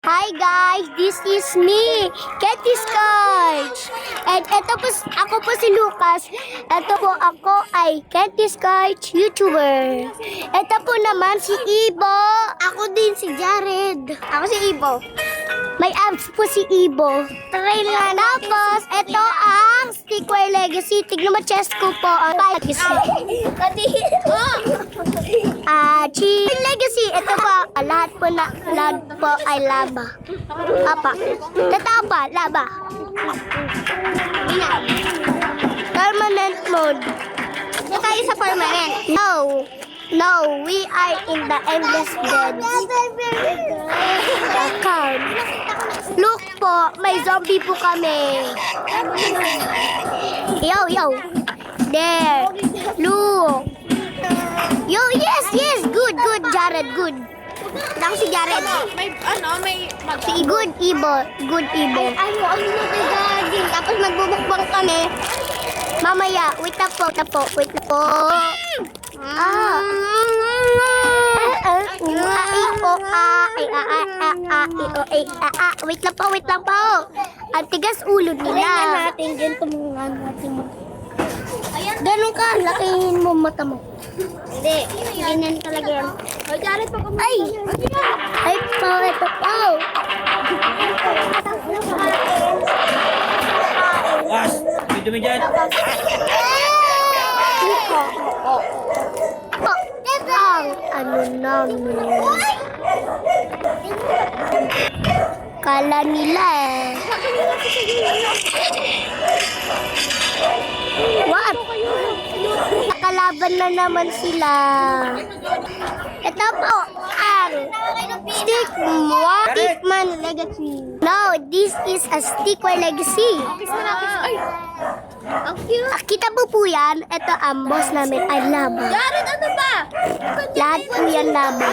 Hi guys, this is me, Katie Scarch. And ako po si Lucas. Ito po ako ay Katie Scarch YouTuber. Ito po naman si Ibo. Ako din si Jared. Ako si Ibo. May abs po si Ibo. Try nga. Tapos, ito ang Stickware Legacy. Tignan mo chest ko po. Ang legacy. Legacy. Ito po. Lahat po ay laba. Apa. Totoo pa. Laba. Permanent mode. Ito tayo sa permanent. No, we are in the endless beds. Calm. Look po, may zombie po kami. Yo. There. Look. Yo, yes. Good, Jared, good. Lang si Jared. Si Good Ibo. Ang garden. Tapos magbubukbang kami. Mamaya, wait na po. Wait lang po. Ang tigas ulo nila. Ganun ka, lakihin mo mata mo. Hindi, ganyan talaga yan. Ay, ito po. Mas, video mo dyan. Ang namin. Kala nila What? Nakalaban na naman sila. Ito po ang Stickman Legacy. No, this is a Stickware Legacy. Kita po yan. Ito ang boss namin ay laba. Jared, ano ba? Lahat po yan laba.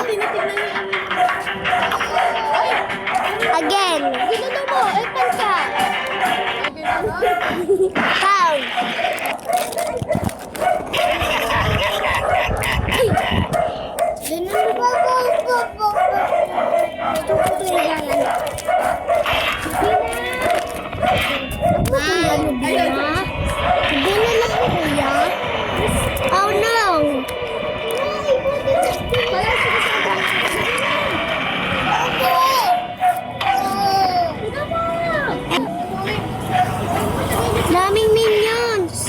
Again. Ginano mo, epal ka. Count. Ganun ba? Oh no! Daming minions!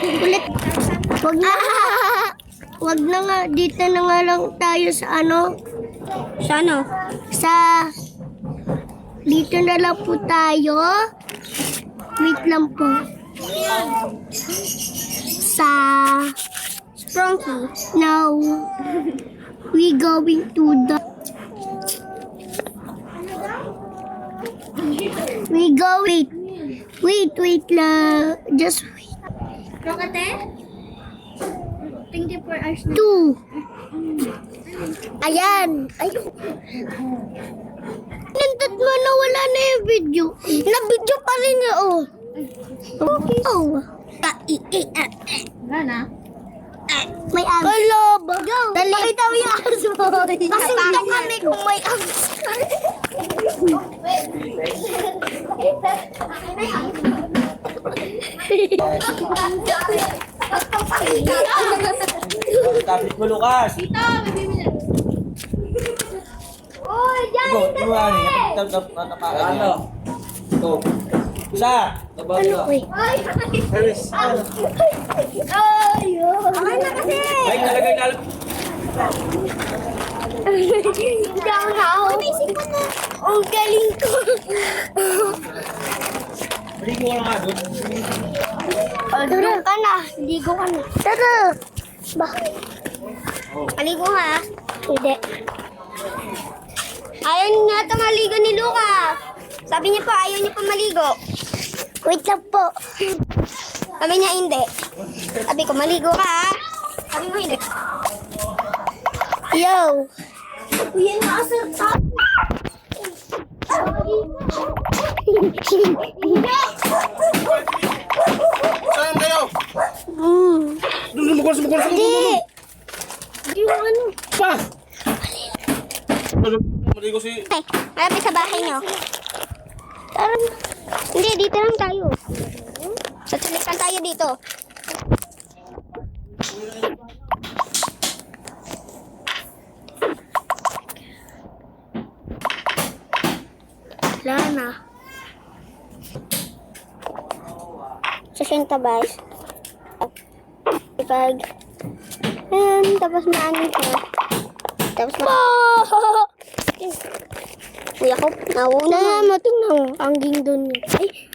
Ulit. Wag na nga, dito na nga lang tayo sa dito na lang po tayo. Wait lang po. Sa Sprunky. Now, we going to the wait lang. Just wait. Rokate? 24 hours na. 2. Ayan. Ayun. Nindot mo na wala na yung video. Na-video pa rin niya, oh. Okay. Oh. Wala na? May abs. Hello, go. Pakita mo yung abs mo. Pasundan kami kung may abs. Tablet mo, Lucas. Oh, Ito, ano? Ito. Isa. Ano, wait. Okay na kasi. Ay, nalagay na. Down na ako. Ang galing ko. Maligo ka nga doon. Tara ka na. Ligo ka na. Tara. Bakit? Aligo ha? Hindi. Ayaw niya ito maligo ni Luca. Sabi niya po, ayaw niya po maligo. Wait lang po. Sabi niya hindi. Sabi ko, maligo ka ha? Sabi mo hindi. Yo. Uyan na asal pa. Saan kayo? Sumukol. Hindi. Yung ano. Pa! Maligo si... Okay, malapit sa bahay nyo. Tara. Hindi, dito lang tayo. Sasalikan tayo dito. Wala na. Sa Sintabas. Pag... tapos na ano ito. Tapos na... Uy, ako, nauna. Tingnan mo. Ang ging doon. Ay,